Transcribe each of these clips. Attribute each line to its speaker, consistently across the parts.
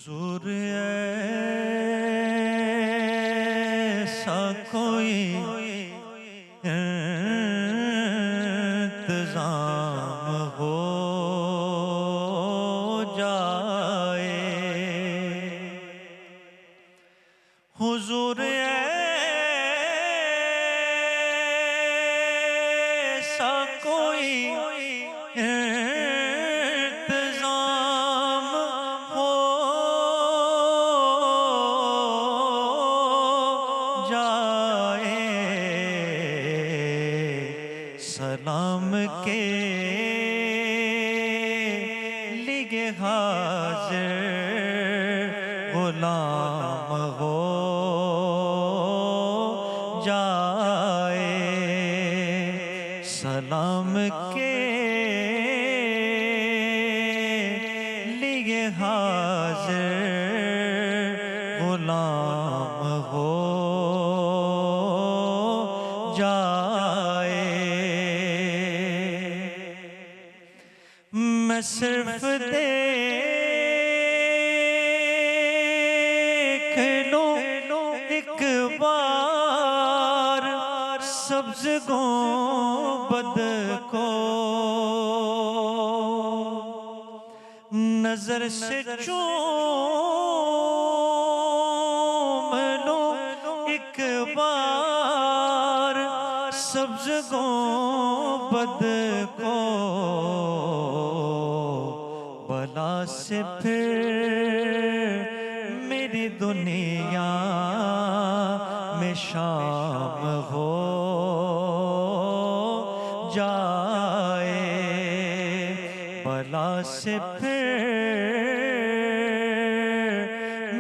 Speaker 1: حضور ایسا کوئی انتظام ہو جائے، حضور ایسا کوئی انتظام ہو جائے، سلام کے لیے حاضر غلام ہو جائے، سلام کے لیے حاضر غلام ہو جائے۔ میں صرف دیکھ لوں ایک بار سبز گنبد کو، نظر سے چوم لوں ایک بار سبز گنبد کو، بلا سے پھر میری دنیا میں شام ہو جائے، بلا سے پھر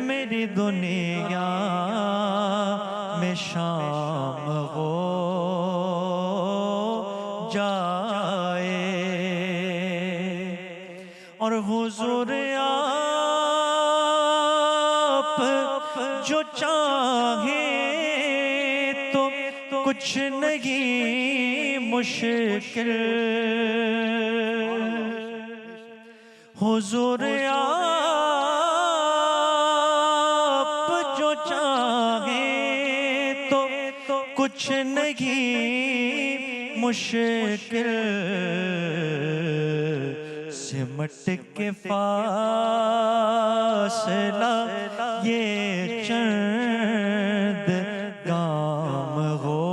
Speaker 1: میری دنیا میں شام ہو جائے، اور حضور آپ جو چاہیں تو کچھ نہیں مشکل، حضور آپ جو چاہیں تو کچھ نہیں مشکل، سمٹ کے فاصلہ یہ چند گام ہو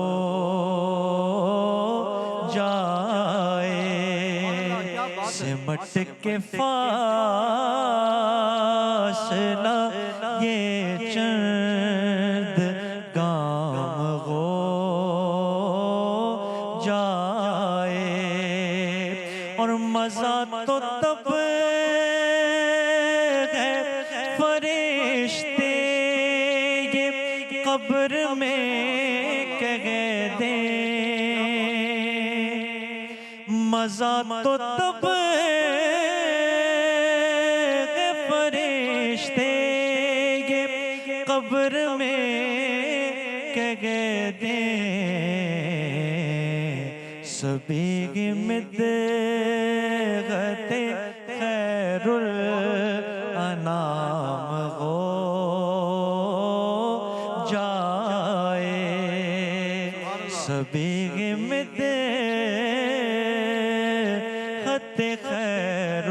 Speaker 1: جائے، سمٹ کے فاصلہ یہ چند گام ہو جائے، اور مزہ تو تب ہے فرشتے یہ قبر میں کہہ دیں، مزہ تو تب ہے فرشتے یہ قبر میں کہہ دیں، سبیغ میں دیغت خیر الانام ہو جائے، سبیغ میں دیغت خیر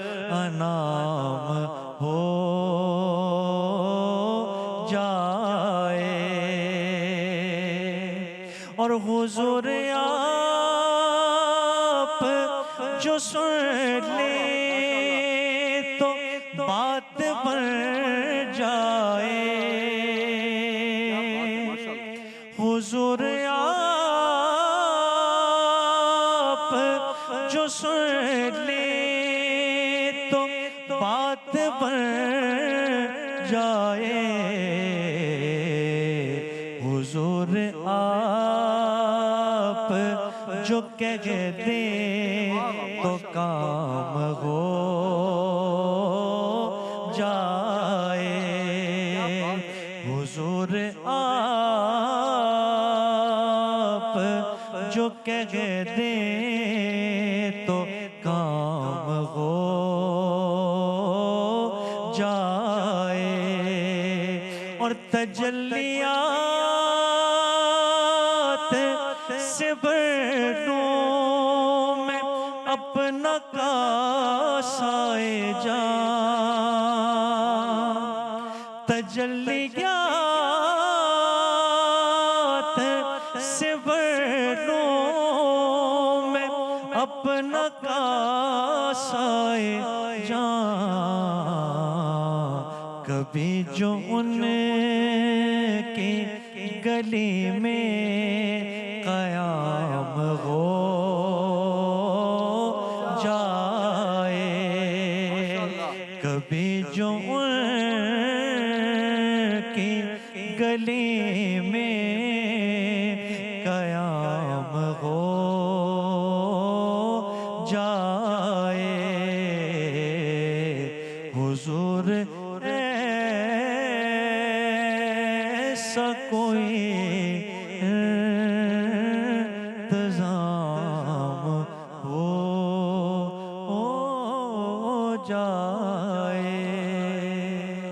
Speaker 1: الانام ہو جائے، اور حضور آپ جو سن لے تو بات بن جائے، حضور آپ جو سن لے تو بات بن جائے، حضور آپ جو کہہ دیں تو کام ہو جائے، حضور آپ جو کہہ دیں تو کام ہو جائے۔ اور تجلیات سے بھروں میں اپنا کاسائے جان، تجلیات سے بھروں میں اپنا کاسائے جان، کبھی جو ان کی گلی میں قیام ہو جائے، کبھی جو ان کی گلی میں قیام ہو جائے، حضور ایسا کوئی انتظام ہو جائے۔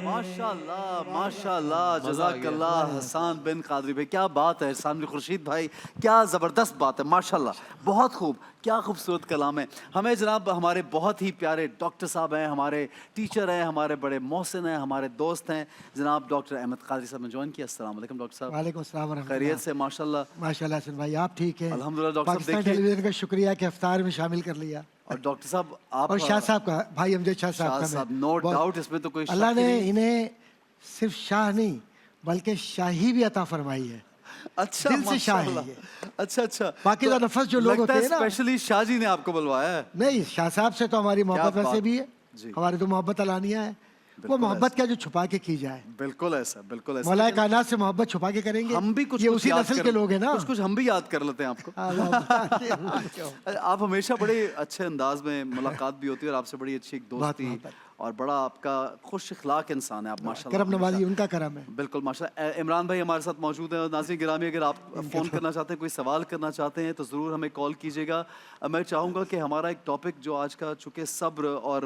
Speaker 2: ماشاءاللہ ماشاءاللہ، جزاک اللہ حسان بن قادری بھائی، کیا بات ہے حسان بن خورشید بھائی، کیا زبردست بات ہے، ماشاءاللہ، بہت خوب، کیا خوبصورت کلام ہے۔ ہمیں جناب ہمارے بہت ہی پیارے ڈاکٹر صاحب ہیں، ہمارے ٹیچر ہیں، ہمارے بڑے محسن ہیں، ہمارے دوست ہیں، جناب ڈاکٹر احمد قادری صاحب نے جوائن کیا۔ السلام علیکم ڈاکٹر صاحب۔
Speaker 3: وعلیکم السلام ورحمۃ اللہ۔
Speaker 2: خیریت سے؟ ماشاءاللہ
Speaker 3: ماشاءاللہ حسن بھائی آپ ٹھیک ہیں؟
Speaker 2: الحمدللہ ڈاکٹر صاحب۔
Speaker 3: پاکستان
Speaker 2: دیکھیے
Speaker 3: ٹیلی ویژن کا شکریہ کہ افطار میں شامل کر لیا،
Speaker 2: اور ڈاکٹر صاحب آپ
Speaker 3: اور شاہ صاحب کا، بھائی امجد شاہ
Speaker 2: شاہ
Speaker 3: صاحب کا
Speaker 2: صاحب،
Speaker 3: میں
Speaker 2: نو
Speaker 3: بہت-
Speaker 2: ڈاؤٹ اس میں تو کوئی
Speaker 3: اللہ
Speaker 2: شک ہی
Speaker 3: نے
Speaker 2: نہیں۔
Speaker 3: انہیں صرف شاہ نہیں بلکہ شاہی بھی عطا فرمائی ہے،
Speaker 2: اچھا
Speaker 3: دل سے شاہ ہے
Speaker 2: ماشاءاللہ،
Speaker 3: یہ۔
Speaker 2: اچھا اچھا،
Speaker 3: پاکیزہ نفس جو لوگ
Speaker 2: لگتا
Speaker 3: ہوتے
Speaker 2: ہے
Speaker 3: ہیں نا،
Speaker 2: اسپیشلی شاہ جی نے آپ کو بلوایا ہے۔
Speaker 3: نہیں شاہ صاحب سے تو ہماری محبت
Speaker 2: بات-
Speaker 3: ویسے بھی ہے،
Speaker 2: جی۔
Speaker 3: ہماری تو محبت علانیہ ہے، وہ محبت کیا جو چھپا کے کی جائے،
Speaker 2: بالکل ایسا، بالکل ایسا۔
Speaker 3: مولا کائنات سے محبت چھپا کے کریں گے،
Speaker 2: ہم بھی کچھ
Speaker 3: یہ
Speaker 2: کچھ
Speaker 3: اسی
Speaker 2: یاد
Speaker 3: نسل
Speaker 2: کر-
Speaker 3: کے لوگ ہیں نا۔
Speaker 2: کچھ ہم بھی یاد کر لیتے ہیں آپ کو۔ آپ ہمیشہ بڑے اچھے انداز میں ملاقات بھی ہوتی ہے، اور آپ سے بڑی اچھی ایک دوستی،
Speaker 3: محبت۔
Speaker 2: اور بڑا آپ کا خوش اخلاق انسان ہے آپ، ماشاءاللہ۔
Speaker 3: کرم نوازی ان کا کرم ہے۔
Speaker 2: بالکل ماشاءاللہ۔ عمران بھائی ہمارے ساتھ موجود ہیں، اور ناظرین گرامی اگر آپ فون کرنا چاہتے ہیں، کوئی سوال کرنا چاہتے ہیں تو ضرور ہمیں کال کیجیے گا۔ میں چاہوں گا کہ ہمارا ایک ٹاپک جو آج کا چونکہ صبر اور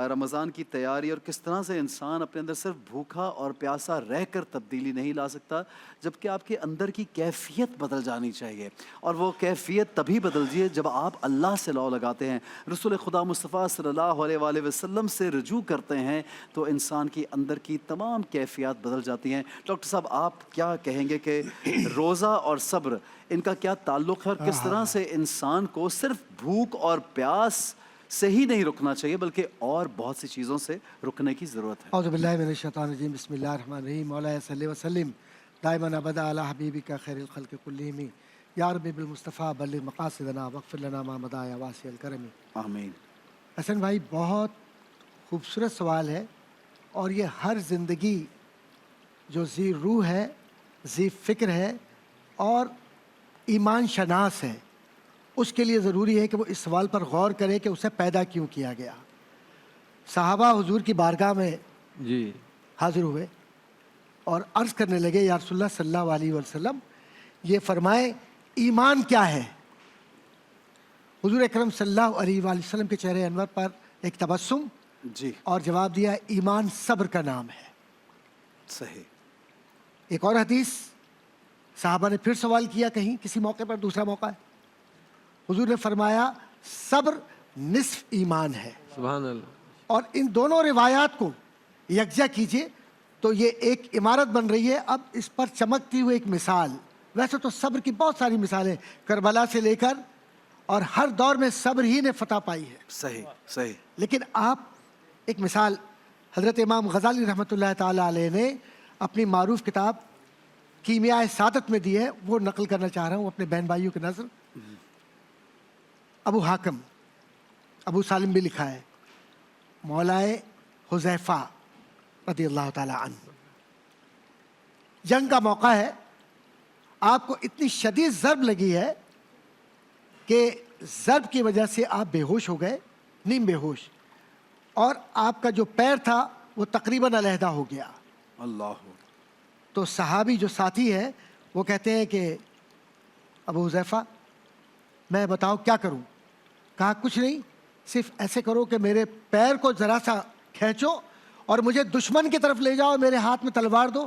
Speaker 2: رمضان کی تیاری، اور کس طرح سے انسان اپنے اندر صرف بھوکا اور پیاسا رہ کر تبدیلی نہیں لا سکتا، جبکہ آپ کے اندر کی کیفیت بدل جانی چاہیے، اور وہ کیفیت تبھی بدلتی ہے جب آپ اللہ سے لو لگاتے ہیں، رسول خدا مصطفیٰ صلی اللہ علیہ وآلہ وسلم سے رجوع کرتے ہیں، تو انسان کی اندر کی تمام کیفیات بدل جاتی ہیں۔ ڈاکٹر صاحب آپ کیا کہیں گے کہ روزہ اور صبر ان کا کیا تعلق ہے، اور کس طرح سے انسان کو صرف بھوک اور پیاس سے ہی نہیں رکنا چاہیے بلکہ اور بہت سی چیزوں سے رکنے کی ضرورت ہے؟
Speaker 3: اعوذ باللہ من الشیطان الرجیم، بسم اللہ الرحمن الرحیم، مولا صلی وسلم دائما ابدا علی حبیبک خیر الخلق کلہم، یا رب بالمصطفیٰ بلغ مقاصدنا واغفر لنا ما مضى یا واسع الکرم۔
Speaker 2: آمین۔
Speaker 3: حسن بھائی بہت خوبصورت سوال ہے، اور یہ ہر زندگی جو ذی روح ہے، ذی فکر ہے اور ایمان شناس ہے، اس کے لیے ضروری ہے کہ وہ اس سوال پر غور کرے کہ اسے پیدا کیوں کیا گیا۔ صحابہ حضور کی بارگاہ میں حاضر ہوئے اور عرض کرنے لگے، یا رسول اللہ صلی اللہ علیہ وسلم یہ فرمائیں ایمان کیا ہے؟ حضور اکرم صلی اللہ علیہ وآلہ وسلم کے چہرے انور پر ایک تبسم،
Speaker 2: جی
Speaker 3: اور جواب دیا ایمان صبر کا نام ہے۔
Speaker 2: صحیح۔
Speaker 3: ایک اور حدیث صحابہ نے پھر سوال کیا، کہیں کسی موقع پر، دوسرا موقع ہے، حضور نے فرمایا صبر نصف ایمان ہے۔
Speaker 4: سبحان اللہ۔
Speaker 3: اور ان دونوں روایات کو یکجا کیجئے تو یہ ایک عمارت بن رہی ہے۔ اب اس پر چمکتی ہوئی ایک مثال، ویسے تو صبر کی بہت ساری مثالیں کربلا سے لے کر، اور ہر دور میں صبر ہی نے فتح پائی ہے،
Speaker 2: صحیح صحیح۔
Speaker 3: لیکن آپ ایک مثال حضرت امام غزالی رحمۃ اللہ تعالیٰ علیہ نے اپنی معروف کتاب کیمیائے سعادت میں دی ہے، وہ نقل کرنا چاہ رہا ہوں اپنے بہن بھائیوں کی نظر۔ ابو حاکم، ابو سالم بھی لکھا ہے، مولائے حذیفہ رضی اللہ تعالیٰ عنہ، جنگ کا موقع ہے، آپ کو اتنی شدید ضرب لگی ہے کہ ضرب کی وجہ سے آپ بے ہوش ہو گئے، نیم بے ہوش، اور آپ کا جو پیر تھا وہ تقریباً علیحدہ ہو گیا۔
Speaker 2: اللہ۔
Speaker 3: تو صحابی جو ساتھی ہے وہ کہتے ہیں کہ ابو حذیفہ میں بتاؤ کیا کروں؟ کہا کچھ نہیں، صرف ایسے کرو کہ میرے پیر کو ذرا سا کھینچو اور مجھے دشمن کی طرف لے جاؤ، میرے ہاتھ میں تلوار دو،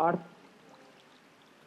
Speaker 5: 8?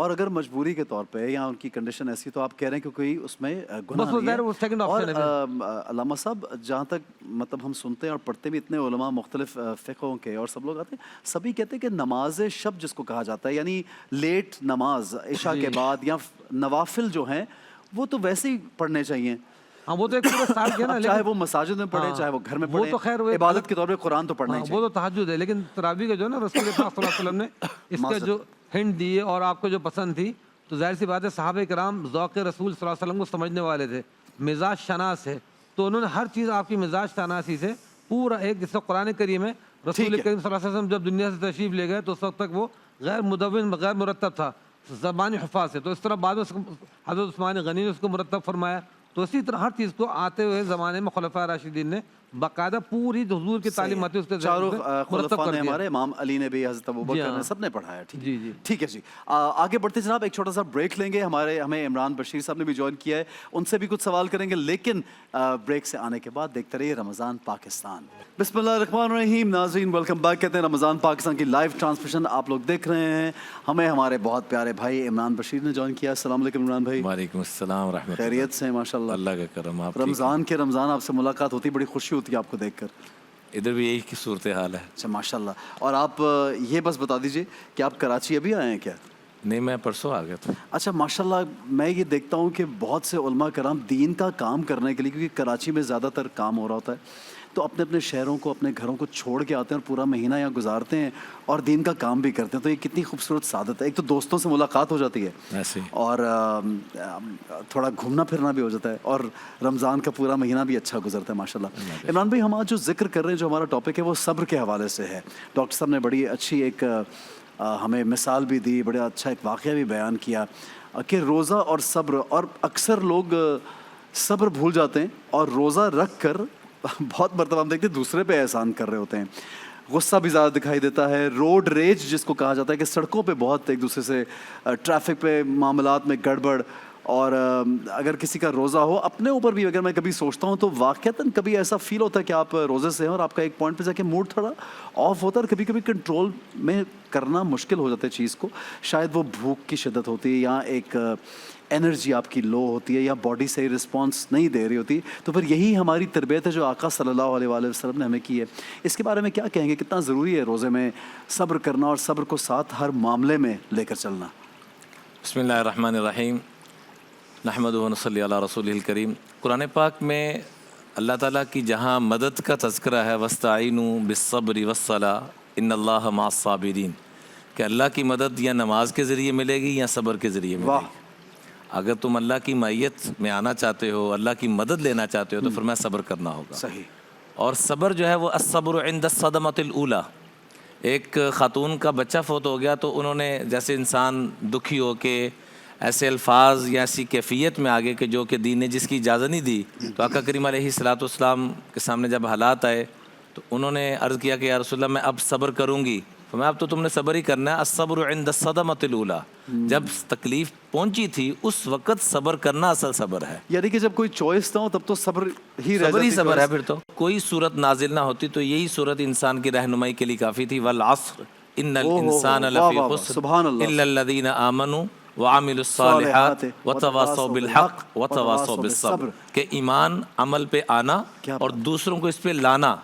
Speaker 2: اور اگر مجبوری کے طور پہ یا ان کی کنڈیشن ایسی تو آپ کہہ رہے ہیں کہ کوئی اس میں گناہ
Speaker 6: بس وہ
Speaker 2: نہیں
Speaker 6: ظاہر وہ second
Speaker 2: ہے. اور
Speaker 6: option ہے
Speaker 2: علامہ صاحب جہاں تک مطلب ہم سنتے ہیں اور پڑھتے بھی اتنے علماء مختلف فقہوں کے اور سب لوگ آتے ہیں, سبھی کہتے ہیں کہ نماز شب جس کو کہا جاتا ہے یعنی لیٹ نماز عشاء کے بعد یا نوافل جو ہیں وہ تو ویسے ہی پڑھنے چاہیے.
Speaker 6: ہاں وہ تو ایک پورا سال کیا نا,
Speaker 2: چاہے وہ مساجد میں پڑھیں چاہے وہ گھر میں پڑھیں,
Speaker 6: وہ تو خیر وہ
Speaker 2: عبادت کے طور پہ قرآن تو پڑھنا ہی
Speaker 6: وہ
Speaker 2: چاہیے.
Speaker 6: تو تہجد ہے, لیکن تراویح کا جو ہے نا رسول اللہ صلی اللہ علیہ وسلم نے اس کا جو ہنٹ دیے اور آپ کو جو پسند تھی, تو ظاہر سی بات ہے صحابہ کرام ذوق رسول صلی اللہ علیہ وسلم کو سمجھنے والے تھے, مزاج شناس ہے, تو انہوں نے ہر چیز آپ کی مزاج شناسی سے پورا ایک, جس کا قرآن کریم ہے رسول کریم صلی اللہ علیہ وسلم جب دنیا سے تشریف لے گئے تو اس وقت تک وہ غیر مدون غیر مرتب تھا, زبانی حفاظ ہے, تو اس طرح بعد میں حضرت عثمان غنی نے اس کو مرتب فرمایا. تو اسی طرح ہر چیز کو آتے ہوئے زمانے میں خلفاء راشدین نے باقاعدہ پوری حضور کی تعلیمات اس کے
Speaker 2: چاروں
Speaker 6: مرتب
Speaker 2: خلفاء
Speaker 6: کر
Speaker 2: نے,
Speaker 6: دیا.
Speaker 2: ہمارے امام علی نے بھی, حضرت ابوبکر نے, سب نے پڑھایا. ٹھیک ہے جی, آگے بڑھتے جناب, ایک چھوٹا سا بریک لیں گے. ہمیں عمران بشیر صاحب نے بھی جوائن کیا ہے, ان سے بھی کچھ سوال کریں گے, لیکن بریک سے آنے کے بعد دیکھتے رہیے رمضان پاکستان. بسم اللہ الرحمن الرحیم. ناظرین ویلکم بیک کہتے ہیں رمضان پاکستان کی لائیو ٹرانسمیشن آپ لوگ دیکھ رہے ہیں. ہمیں ہمارے بہت پیارے بھائی عمران بشیر نے جوائن کیا. السلام علیکم عمران بھائی.
Speaker 7: وعلیکم السلام ورحمۃ اللہ.
Speaker 2: خیریت سے ماشاء اللہ,
Speaker 7: اللہ کا کرم. آپ
Speaker 2: رمضان آپ سے ملاقات ہوتی, بڑی خوشی ہوتی ہے آپ کو دیکھ کر.
Speaker 7: ادھر بھی یہی کی صورتحال ہے.
Speaker 2: اچھا ماشاء اللہ. اور آپ یہ بس بتا دیجیے کہ آپ کراچی ابھی آئے ہیں کیا؟
Speaker 7: نہیں, میں پرسوں آ گیا تھا.
Speaker 2: اچھا ماشاء اللہ. میں یہ دیکھتا ہوں کہ بہت سے علماء کرام دین کا کام کرنے کے لیے, کیونکہ کراچی میں زیادہ تر کام ہو رہا ہوتا ہے, تو اپنے اپنے شہروں کو, اپنے گھروں کو چھوڑ کے آتے ہیں اور پورا مہینہ یہاں گزارتے ہیں اور دین کا کام بھی کرتے ہیں. تو یہ کتنی خوبصورت سعادت ہے. ایک تو دوستوں سے ملاقات ہو جاتی ہے
Speaker 7: ایسے
Speaker 2: اور تھوڑا گھومنا پھرنا بھی ہو جاتا ہے, اور رمضان کا پورا مہینہ بھی اچھا گزرتا ہے ماشاء اللہ. عمران بھائی, ہم آج جو ذکر کر رہے ہیں, جو ہمارا ٹاپک ہے وہ صبر کے حوالے سے ہے. ڈاکٹر صاحب نے بڑی اچھی ایک ہمیں مثال بھی دی, بڑا اچھا ایک واقعہ بھی بیان کیا کہ روزہ اور صبر, اور اکثر لوگ صبر بھول جاتے ہیں اور روزہ رکھ کر بہت مرتبہ ہم دیکھتے ہیں دوسرے پہ احسان کر رہے ہوتے ہیں. غصہ بھی زیادہ دکھائی دیتا ہے, روڈ ریج جس کو کہا جاتا ہے کہ سڑکوں پہ بہت ایک دوسرے سے ٹریفک پہ معاملات میں گڑبڑ. اور اگر کسی کا روزہ ہو, اپنے اوپر بھی اگر میں کبھی سوچتا ہوں تو واقعتاً کبھی ایسا فیل ہوتا ہے کہ آپ روزے سے ہیں اور آپ کا ایک پوائنٹ پہ جا کے موڈ تھوڑا آف ہوتا ہے, اور کبھی کبھی کنٹرول میں کرنا مشکل ہو جاتا ہے چیز کو. شاید وہ بھوک کی شدت ہوتی ہے, یا ایک انرجی آپ کی لو ہوتی ہے, یا باڈی صحیح رسپانس نہیں دے رہی ہوتی. تو پھر یہی ہماری تربیت ہے جو آقا صلی اللہ علیہ وآلہ وسلم نے ہمیں کی ہے. اس کے بارے میں کیا کہیں گے, کتنا ضروری ہے روزے میں صبر کرنا اور صبر کو ساتھ ہر معاملے میں لے کر چلنا؟
Speaker 7: بسم اللہ الرحمن الرحیم. نحمدہ و نصلی علی رسولہ الکریم. قرآن پاک میں اللہ تعالیٰ کی جہاں مدد کا تذکرہ ہے, وَاسْتَعِینُوا بِالصَّبْرِ وَالصَّلَاةِ إِنَّ اللَّهَ مَعَ الصَّابِرِينَ, کہ اللہ کی مدد یا نماز کے ذریعے ملے گی یا صبر کے ذریعے ملے گی. اگر تم اللہ کی معیت میں آنا چاہتے ہو, اللہ کی مدد لینا چاہتے ہو, تو فرمایا صبر کرنا ہوگا.
Speaker 2: صحیح.
Speaker 7: اور صبر جو ہے وہ الصبر عند الصدمۃ الاولیٰ. ایک خاتون کا بچہ فوت ہو گیا تو انہوں نے, جیسے انسان دکھی ہو کے ایسے الفاظ یا ایسی کیفیت میں آگے کہ جو کہ دین نے جس کی اجازت نہیں دی, تو آقا کریم علیہ الصلوۃ والسلام کے سامنے جب حالات آئے تو انہوں نے عرض کیا کہ یا رسول اللہ میں اب صبر کروں گی. فرمایا اب تو تم نے صبر ہی کرنا ہے. الصبر عند الصدمۃ الاولیٰ, جب تکلیف پہنچی تھی اس وقت صبر کرنا اصل صبر ہے.
Speaker 2: یعنی کہ جب کوئی چوائس نہ ہو تب تو صبر ہی رہ
Speaker 7: صبر ہی
Speaker 2: جاتی
Speaker 7: صبر ہے. پھر تو کوئی صورت نازل نہ ہوتی تو یہی صورت انسان کی رہنمائی کے لیے کافی تھی. والعصر ان الانسان لفی خسر الا الذین آمنوا وعملوا الصالحات وتواصوا بالحق وتواصوا بالصبر, کہ ایمان عمل پہ آنا اور دوسروں کو اس پہ لانا,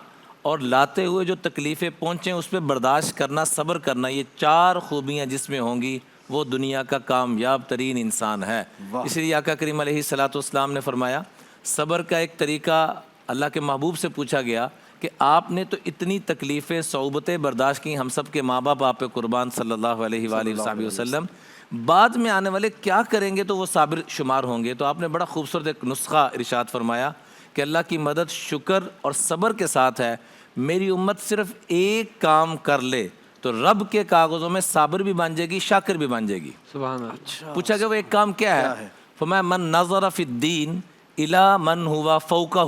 Speaker 7: اور لاتے ہوئے جو تکلیفیں پہنچیں اس پہ برداشت کرنا, صبر کرنا, یہ 4 خوبیاں جس میں ہوں گی وہ دنیا کا کامیاب ترین انسان ہے. اس لیے آقا کریم علیہ الصلوۃ والسلام نے فرمایا صبر کا ایک طریقہ اللہ کے محبوب سے پوچھا گیا کہ آپ نے تو اتنی تکلیفیں صعوبتیں برداشت کی, ہم سب کے ماں باپ آپ پہ قربان صلی اللہ علیہ وآلہ وسلم, بعد میں آنے والے کیا کریں گے تو وہ صابر شمار ہوں گے. تو آپ نے بڑا خوبصورت ایک نسخہ ارشاد فرمایا کہ اللہ کی مدد شکر اور صبر کے ساتھ ہے. میری امت صرف ایک کام کر لے تو رب کے کاغذوں میں صابر بھی بن جائے گی, شاکر بھی بن جائے گی.
Speaker 6: سبحان اللہ.
Speaker 7: پوچھا کہ وہ ایک کام کیا ہے؟ فرمایا من نظر فی الدین الی من ہوا فوقہ,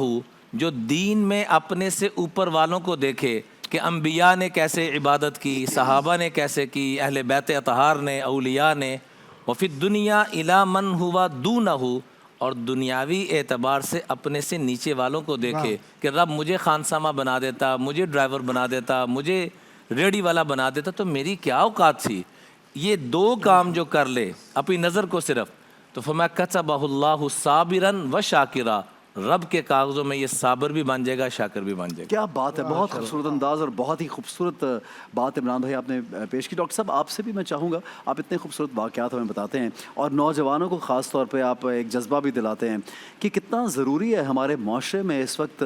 Speaker 7: جو دین میں اپنے سے اوپر والوں کو دیکھے کہ انبیاء نے کیسے عبادت کی, صحابہ نے کیسے کی, اہل بیت اطہار نے, اولیاء نے. وفی الدنیا الی من ہوا دونہ, اور دنیاوی اعتبار سے اپنے سے نیچے والوں کو دیکھے کہ رب مجھے خانسامہ بنا دیتا, مجھے ڈرائیور بنا دیتا, مجھے ریڑھی والا بنا دیتا تو میری کیا اوقات تھی. یہ دو کام جو کر لے اپنی نظر کو صرف، تو فرمایا کتبہ اللہ صابرن و شاکرا، رب کے کاغذوں میں یہ صابر بھی بن جائے گا، شاکر بھی بن جائے گا.
Speaker 2: کیا بات ہے، بہت خوبصورت انداز اور بہت ہی خوبصورت بات عمران بھائی آپ نے پیش کی. ڈاکٹر صاحب آپ سے بھی میں چاہوں گا، آپ اتنے خوبصورت واقعات ہمیں بتاتے ہیں اور نوجوانوں کو خاص طور پہ آپ ایک جذبہ بھی دلاتے ہیں کہ کتنا ضروری ہے ہمارے معاشرے میں اس وقت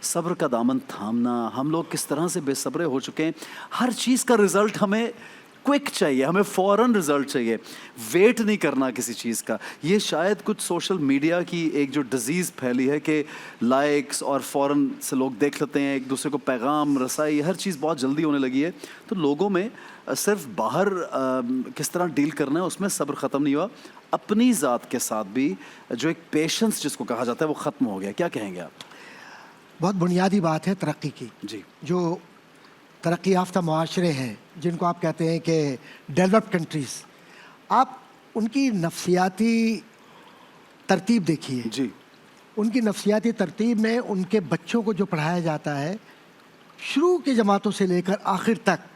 Speaker 2: صبر کا دامن تھامنا. ہم لوگ کس طرح سے بے صبرے ہو چکے ہیں، ہر چیز کا رزلٹ ہمیں کوئک چاہیے، ہمیں فوراً رزلٹ چاہیے، ویٹ نہیں کرنا کسی چیز کا. یہ شاید کچھ سوشل میڈیا کی ایک جو ڈیزیز پھیلی ہے کہ لائکس اور فوراً سے لوگ دیکھ لیتے ہیں، ایک دوسرے کو پیغام رسائی، ہر چیز بہت جلدی ہونے لگی ہے. تو لوگوں میں صرف باہر کس طرح ڈیل کرنا ہے اس میں صبر ختم نہیں ہوا، اپنی ذات کے ساتھ بھی جو ایک پیشنس جس کو کہا جاتا ہے وہ ختم ہو گیا. کیا کہیں گے آپ؟
Speaker 3: بہت بنیادی بات ہے ترقی کی.
Speaker 2: جی.
Speaker 3: جو ترقی یافتہ معاشرے ہیں جن کو آپ کہتے ہیں کہ ڈیولپڈ کنٹریز، آپ ان کی نفسیاتی ترتیب دیکھیے.
Speaker 2: جی.
Speaker 3: ان کی نفسیاتی ترتیب میں ان کے بچوں کو جو پڑھایا جاتا ہے شروع کی جماعتوں سے لے کر آخر تک،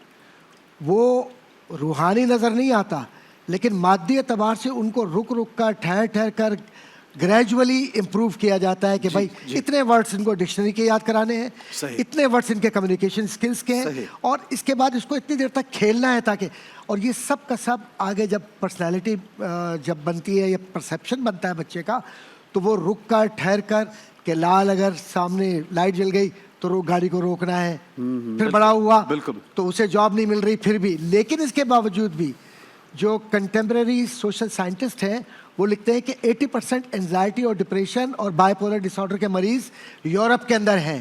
Speaker 3: وہ روحانی نظر نہیں آتا، لیکن مادی اعتبار سے ان کو رک رک کر ٹھہر ٹھہر کر گریجولی امپروو کیا جاتا ہے کہ بھائی اتنے ورڈز ان کو ڈکشنری کے یاد کرانے ہیں، اتنے ورڈز ان کے کمیونیکیشن سکلز کے ہیں، اور اس کے بعد اس کو اتنی دیر تک کھیلنا ہے تاکہ، اور یہ سب کا سب آگے جب پرسنالٹی جب بنتی ہے یا پرسیپشن بنتا ہے بچے کا، تو وہ رک کر ٹھہر کر کہ لال اگر سامنے لائٹ جل گئی تو گاڑی کو روکنا ہے. پھر بڑا ہوا تو اسے جاب نہیں مل رہی پھر بھی، لیکن اس کے باوجود بھی جو کنٹمپریری سوشل سائنٹسٹ ہیں وہ لکھتے ہیں کہ 80% انزائٹی اور ڈپریشن اور بائی پولر ڈس آرڈر کے مریض یورپ کے اندر ہیں.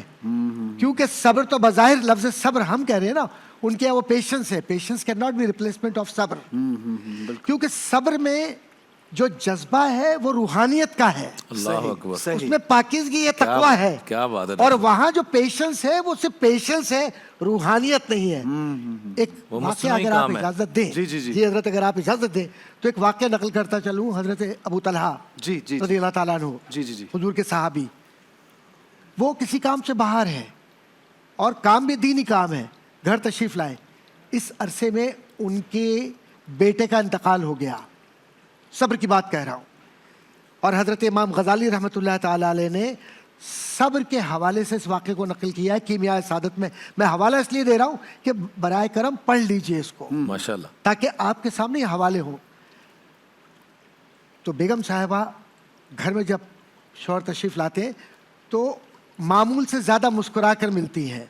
Speaker 3: کیونکہ صبر تو بظاہر لفظ صبر ہم کہہ رہے ہیں نا، ان کے وہ پیشنس ہے. Patience can not be replacement of صبر، کیونکہ صبر میں جو جذبہ ہے وہ روحانیت کا ہے،
Speaker 7: اللہ اکبر،
Speaker 3: اس میں پاکیزگی ہے، تقویٰ ہے.
Speaker 7: کیا بات ہے.
Speaker 3: اور وہاں جو پیشنس ہے وہ صرف پیشنس ہے، روحانیت نہیں ہے. ایک واقعہ اگر آپ اجازت دیں، جی حضرت اگر آپ اجازت دیں تو ایک واقعہ نقل کرتا چلوں. حضرت ابو طلحہ رضی اللہ تعالیٰ عنہ، حضور کے صحابی، وہ کسی کام سے باہر ہے اور کام بھی دینی کام ہے، گھر تشریف لائے. اس عرصے میں ان کے بیٹے کا انتقال ہو گیا. صبر کی بات کہہ رہا ہوں. اور حضرت امام غزالی رحمۃ اللہ تعالیٰ علیہ نے صبر کے حوالے سے اس واقعے کو نقل کیا ہے کیمیائے سعادت میں. میں حوالہ اس لیے دے رہا ہوں کہ برائے کرم پڑھ لیجئے اس کو
Speaker 7: ماشاءاللہ،
Speaker 3: تاکہ آپ کے سامنے یہ حوالے ہوں. تو بیگم صاحبہ گھر میں جب شوہر تشریف لاتے ہیں تو معمول سے زیادہ مسکرا کر ملتی ہیں،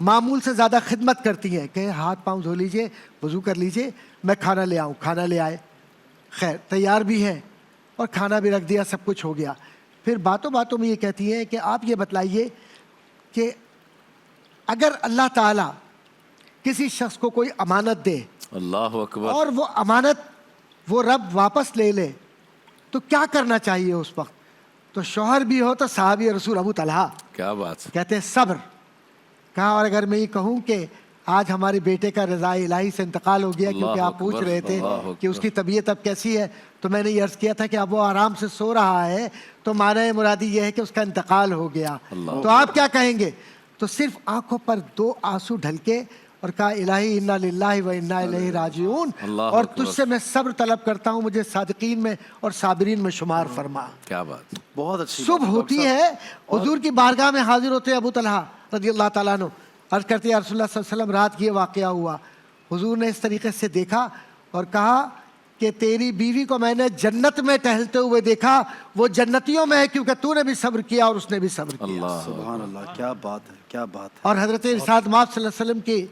Speaker 3: معمول سے زیادہ خدمت کرتی ہیں کہ ہاتھ پاؤں دھو لیجئے، وضو کر لیجئے، میں کھانا لے آؤں. کھانا لے آئے، خیر تیار بھی ہے اور کھانا بھی رکھ دیا، سب کچھ ہو گیا. پھر باتوں باتوں میں یہ کہتی ہے کہ آپ یہ بتلائیے کہ اگر اللہ تعالیٰ کسی شخص کو کوئی امانت دے،
Speaker 7: اللہ اکبر،
Speaker 3: اور وہ امانت وہ رب واپس لے لے تو کیا کرنا چاہیے اس وقت؟ تو شوہر بھی ہو تو صحابی رسول ابو طلحہ
Speaker 7: کیا بات
Speaker 3: کہتے ہیں صبر. کہا اور اگر میں یہ کہوں کہ آج ہمارے بیٹے کا رضا الہی سے انتقال ہو گیا، کیونکہ آپ پوچھ رہے تھے کہ اس کی طبیعت اب کیسی ہے، تو میں نے یہ عرض کیا تھا کہ اب وہ آرام سے سو رہا ہے، تو معنی مرادی یہ ہے کہ اس کا انتقال ہو گیا. تو آپ کیا کہیں گے؟ تو صرف آنکھوں پر 2 آنسو ڈھلکے اور کہا الہی انا للہ و انا الیہ راجعون، اور تجھ سے میں صبر طلب کرتا ہوں، مجھے صادقین میں اور صابرین میں شمار فرما.
Speaker 7: کیا بات،
Speaker 2: بہت اچھی.
Speaker 3: صبح ہوتی ہے، حضور کی بارگاہ میں حاضر ہوتے ابو طلحہ رضی اللہ تعالیٰ عنہ، عرض کرتے ہیں رسول اللہ صلی اللہ علیہ وسلم رات کی یہ واقعہ ہوا. حضور نے اس طریقے سے دیکھا اور کہا کہ تیری بیوی کو میں نے جنت میں ٹہلتے ہوئے دیکھا، وہ جنتیوں میں ہے کیونکہ تو نے بھی صبر کیا اور اس نے بھی صبر کیا.
Speaker 2: سبحان اللہ، کیا بات ہے، کیا بات ہے.
Speaker 3: اور حضرت ارشاد مآب صلی اللہ علیہ وسلم کی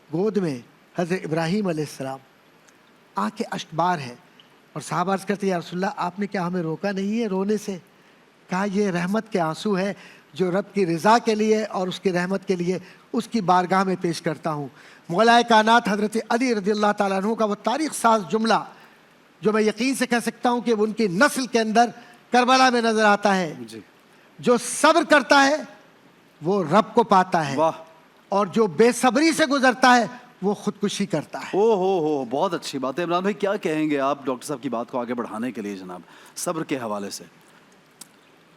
Speaker 3: گود میں حضرت ابراہیم علیہ السلام، آنکھیں اشکبار ہے، اور صحابہ عرض کرتے ہیں یا رسول اللہ آپ نے کیا ہمیں روکا نہیں ہے رونے سے؟ کہا یہ رحمت کے آنسو ہے جو رب کی رضا کے لیے اور اس کی رحمت کے لیے اس کی بارگاہ میں پیش کرتا ہوں. مولا کائنات حضرت علی رضی اللہ تعالیٰ عنہ کا وہ تاریخ ساز جملہ جو میں یقین سے کہہ سکتا ہوں کہ ان کی نسل کے اندر کربلا میں نظر آتا ہے، جو صبر کرتا ہے وہ رب کو پاتا ہے، اور جو بے صبری سے گزرتا ہے وہ خودکشی کرتا ہے.
Speaker 2: ہو بہت اچھی بات ہے. عمران بھائی کیا کہیں گے آپ ڈاکٹر صاحب کی بات کو آگے بڑھانے کے لیے جناب صبر کے حوالے سے؟